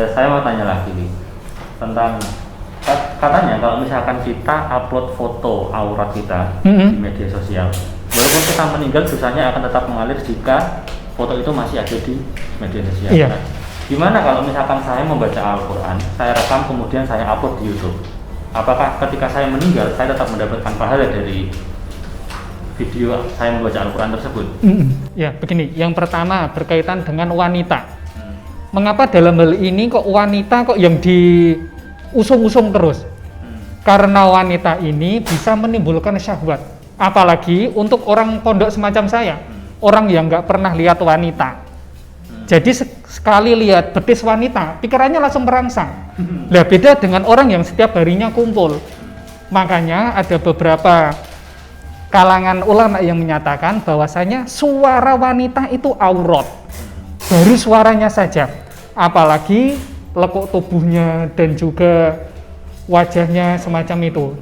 saya mau tanya lagi nih tentang katanya kalau misalkan kita upload foto aurat kita di media sosial, walaupun kita meninggal dosanya akan tetap mengalir jika foto itu masih ada di media sosial. Iya. Nah, gimana kalau misalkan saya membaca Al-Quran, saya rekam kemudian saya upload di YouTube? Apakah ketika saya meninggal saya tetap mendapatkan pahala dari video saya membaca Al-Quran tersebut? Ya, begini. Yang pertama berkaitan dengan wanita. Mengapa dalam hal ini kok wanita kok yang diusung-usung terus? Karena wanita ini bisa menimbulkan syahwat. Apalagi untuk orang pondok semacam saya, orang yang nggak pernah lihat wanita. Jadi sekali lihat betis wanita, pikirannya langsung merangsang. Nah, beda dengan orang yang setiap harinya kumpul. Makanya ada beberapa kalangan ulama yang menyatakan bahwasanya suara wanita itu aurat. Baru suaranya saja, apalagi lekuk tubuhnya dan juga wajahnya semacam itu.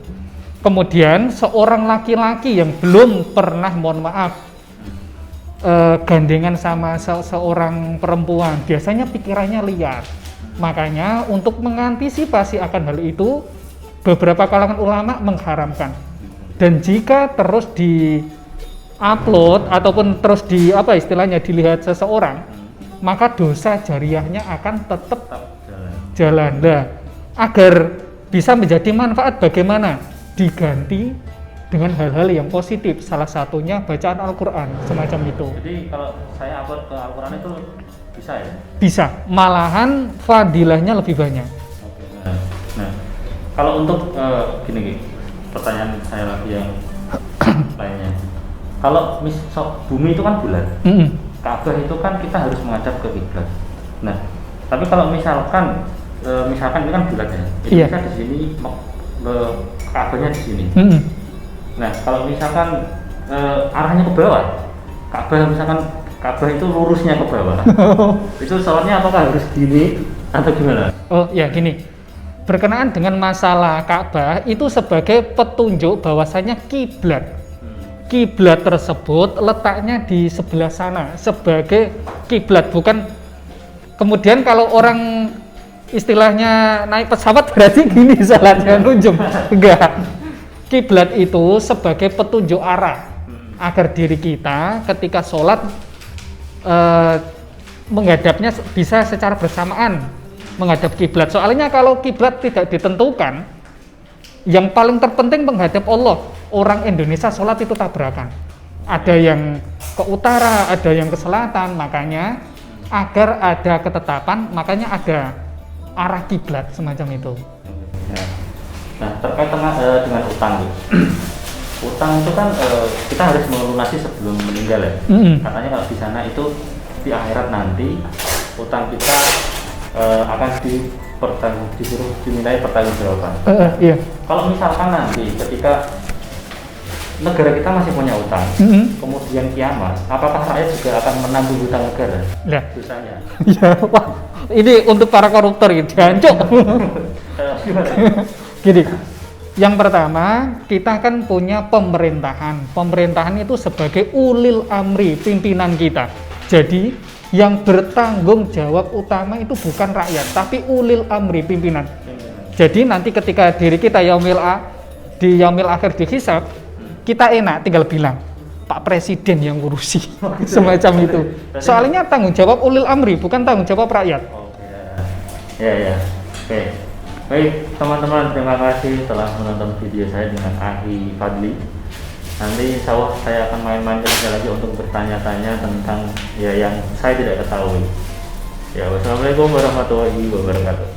Kemudian seorang laki-laki yang belum pernah, mohon maaf, gandengan sama seorang perempuan, biasanya pikirannya liar. Makanya untuk mengantisipasi akan hal itu, beberapa kalangan ulama mengharamkan. Dan jika terus di-upload ataupun terus dilihat seseorang, maka dosa jariahnya akan tetap jalan. Nah, agar bisa menjadi manfaat bagaimana? Diganti dengan hal-hal yang positif, salah satunya bacaan Al-Quran, semacam itu. Jadi kalau saya upload ke Al-Quran itu bisa ya? Bisa, malahan fadilahnya lebih banyak. Oke. Nah, kalau untuk gini, pertanyaan saya lagi yang lainnya. Kalau bumi itu kan bulat, Ka'bah itu kan kita harus menghadap ke kiblat. Nah, tapi kalau misalkan ini kan bulat ya, Indonesia di sini, Ka'bahnya di sini. Nah, kalau misalkan arahnya ke bawah, Ka'bah itu lurusnya ke bawah. Itu soalnya apakah harus gini atau gimana? Oh ya, gini. Berkenaan dengan masalah Ka'bah itu sebagai petunjuk bahwasanya kiblat. Kiblat tersebut letaknya di sebelah sana sebagai kiblat, bukan kemudian kalau orang istilahnya naik pesawat berarti gini salatnya nunjuk. Enggak. Kiblat itu sebagai petunjuk arah agar diri kita ketika sholat menghadapnya bisa secara bersamaan menghadap kiblat. Soalnya kalau kiblat tidak ditentukan, yang paling terpenting menghadap Allah. Orang Indonesia sholat itu tabrakan. Ada yang ke utara, ada yang ke selatan. Makanya agar ada ketetapan, makanya ada arah kiblat semacam itu. Nah, terkait dengan utang, utang itu kan kita harus melunasi sebelum meninggal ya. Katanya kalau di sana itu di akhirat nanti utang kita akan disuruh dimintai pertanggungjawaban. Iya. Kalau misalkan nanti ketika negara kita masih punya utang, kemudian kiamat, apakah rakyat juga akan menanggung utang negara? Nah, dosanya. Ya, wah, ini untuk para koruptor gitu, jancuk. Gini, yang pertama kita kan punya pemerintahan. Pemerintahan itu sebagai ulil amri, pimpinan kita. Jadi yang bertanggung jawab utama itu bukan rakyat, tapi ulil amri, pimpinan. Jadi nanti ketika diri kita di yaumil akhir dihisab, kita enak tinggal bilang Pak Presiden yang ngurusi, semacam itu. Soalnya tanggung jawab ulil amri, bukan tanggung jawab rakyat. Ya. Oke. Baik, teman-teman, terima kasih telah menonton video saya dengan Akhi Fadli. Nanti insya Allah saya akan main-main lagi untuk bertanya-tanya tentang yang saya tidak ketahui. Ya, wassalamualaikum warahmatullahi wabarakatuh.